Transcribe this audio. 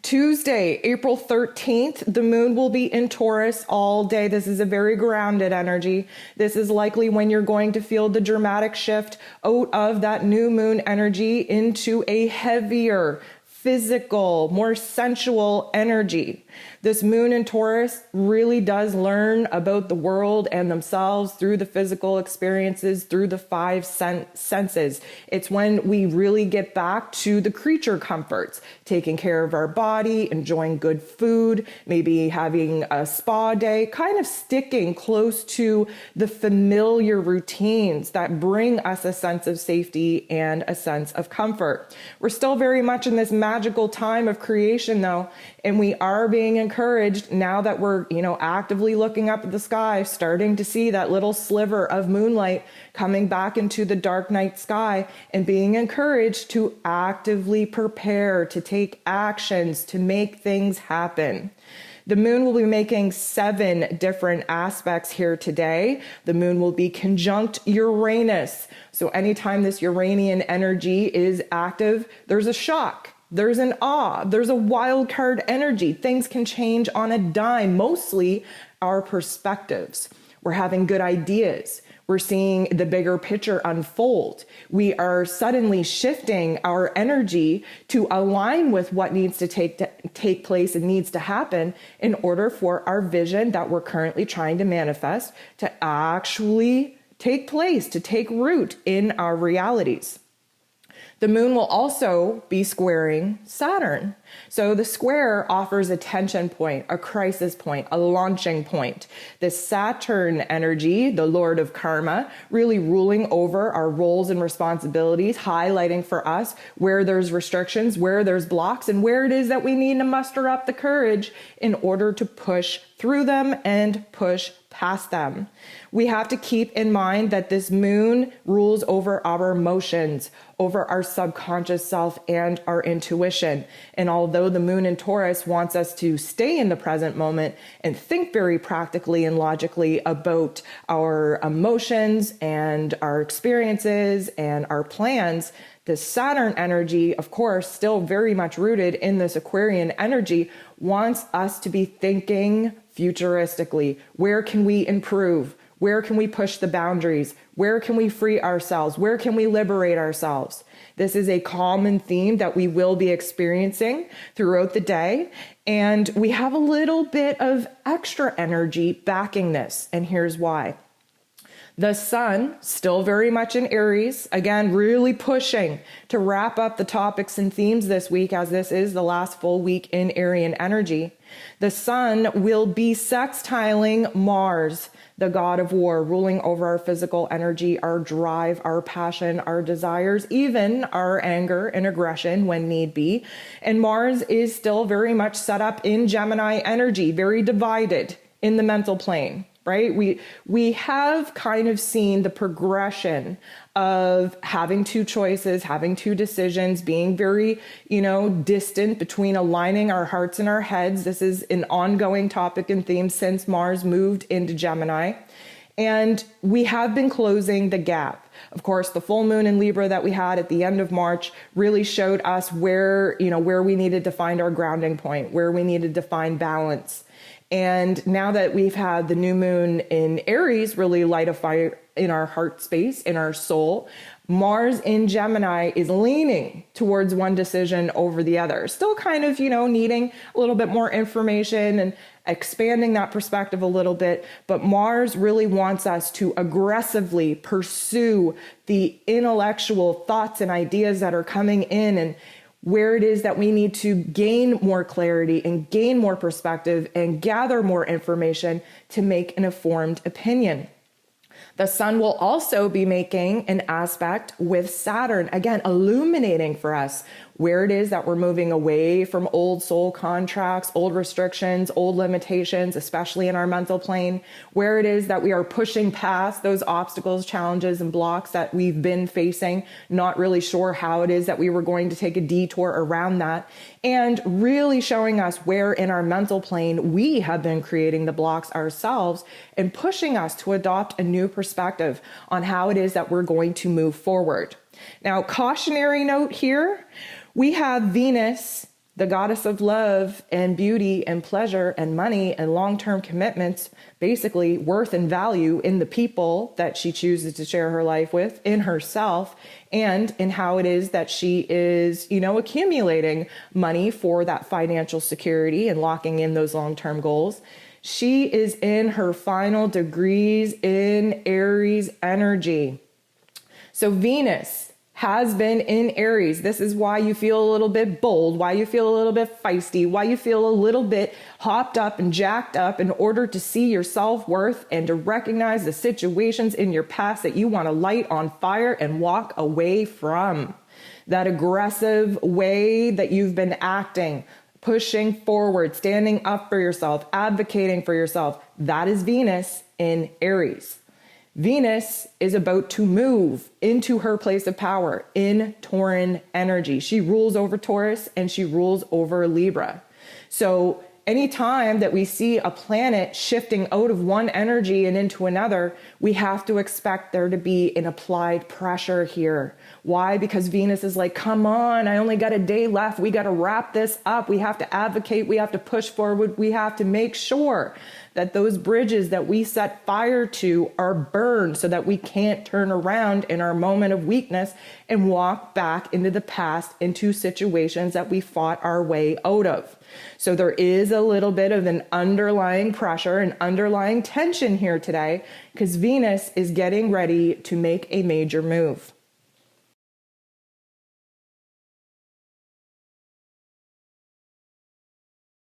Tuesday, April 13th, the moon will be in Taurus all day. This is a very grounded energy. This is likely when you're going to feel the dramatic shift out of that new moon energy into a heavier, physical, more sensual energy. This moon in Taurus really does learn about the world and themselves through the physical experiences, through the five senses. It's when we really get back to the creature comforts, taking care of our body, enjoying good food, maybe having a spa day, kind of sticking close to the familiar routines that bring us a sense of safety and a sense of comfort. We're still very much in this magical time of creation though, and we are being encouraged now that we're, actively looking up at the sky, starting to see that little sliver of moonlight coming back into the dark night sky, and being encouraged to actively prepare, to take actions, to make things happen. The moon will be making 7 different aspects here today. The moon will be conjunct Uranus. So anytime this Uranian energy is active, there's a shock. There's an awe, there's a wild card energy. Things can change on a dime, mostly our perspectives. We're having good ideas. We're seeing the bigger picture unfold. We are suddenly shifting our energy to align with what needs to take place and needs to happen in order for our vision that we're currently trying to manifest to actually take place, to take root in our realities. The moon will also be squaring Saturn. So the square offers a tension point, a crisis point, a launching point. This Saturn energy, the Lord of Karma, really ruling over our roles and responsibilities, highlighting for us where there's restrictions, where there's blocks, and where it is that we need to muster up the courage in order to push through them and push past them. We have to keep in mind that this moon rules over our emotions, over our subconscious self and our intuition. And although the moon in Taurus wants us to stay in the present moment and think very practically and logically about our emotions and our experiences and our plans, the Saturn energy, of course, still very much rooted in this Aquarian energy, wants us to be thinking futuristically. Where can we improve? Where can we push the boundaries? Where can we free ourselves? Where can we liberate ourselves? This is a common theme that we will be experiencing throughout the day. And we have a little bit of extra energy backing this. And here's why. The sun, still very much in Aries, again, really pushing to wrap up the topics and themes this week, as this is the last full week in Arian energy. The sun will be sextiling Mars, the god of war, ruling over our physical energy, our drive, our passion, our desires, even our anger and aggression when need be. And Mars is still very much set up in Gemini energy, very divided in the mental plane. Right? We have kind of seen the progression of having two choices, having two decisions, being very, distant between aligning our hearts and our heads. This is an ongoing topic and theme since Mars moved into Gemini. And we have been closing the gap. Of course, the full moon in Libra that we had at the end of March really showed us where we needed to find our grounding point, where we needed to find balance. And now that we've had the new moon in Aries really light a fire in our heart space, in our soul, Mars in Gemini is leaning towards one decision over the other. Still kind of, needing a little bit more information and expanding that perspective a little bit. But Mars really wants us to aggressively pursue the intellectual thoughts and ideas that are coming in, and where it is that we need to gain more clarity and gain more perspective and gather more information to make an informed opinion. The sun will also be making an aspect with Saturn, again, illuminating for us where it is that we're moving away from old soul contracts, old restrictions, old limitations, especially in our mental plane, where it is that we are pushing past those obstacles, challenges, and blocks that we've been facing, not really sure how it is that we were going to take a detour around that, and really showing us where in our mental plane we have been creating the blocks ourselves and pushing us to adopt a new perspective on how it is that we're going to move forward. Now, cautionary note here, we have Venus, the goddess of love and beauty and pleasure and money and long-term commitments, basically worth and value in the people that she chooses to share her life with, in herself, and in how it is that she is, accumulating money for that financial security and locking in those long-term goals. She is in her final degrees in Aries energy. So Venus has been in Aries. This is why you feel a little bit bold, why you feel a little bit feisty, why you feel a little bit hopped up and jacked up in order to see your self-worth and to recognize the situations in your past that you want to light on fire and walk away from. That aggressive way that you've been acting, pushing forward, standing up for yourself, advocating for yourself, that is Venus in Aries. Venus is about to move into her place of power in Tauran energy. She rules over Taurus and she rules over Libra. So anytime that we see a planet shifting out of one energy and into another, we have to expect there to be an applied pressure here. Why? Because Venus is like, come on, I only got a day left. We got to wrap this up. We have to advocate. We have to push forward. We have to make sure that those bridges that we set fire to are burned so that we can't turn around in our moment of weakness and walk back into the past, into situations that we fought our way out of. So there is a little bit of an underlying pressure, an underlying tension here today, because Venus is getting ready to make a major move.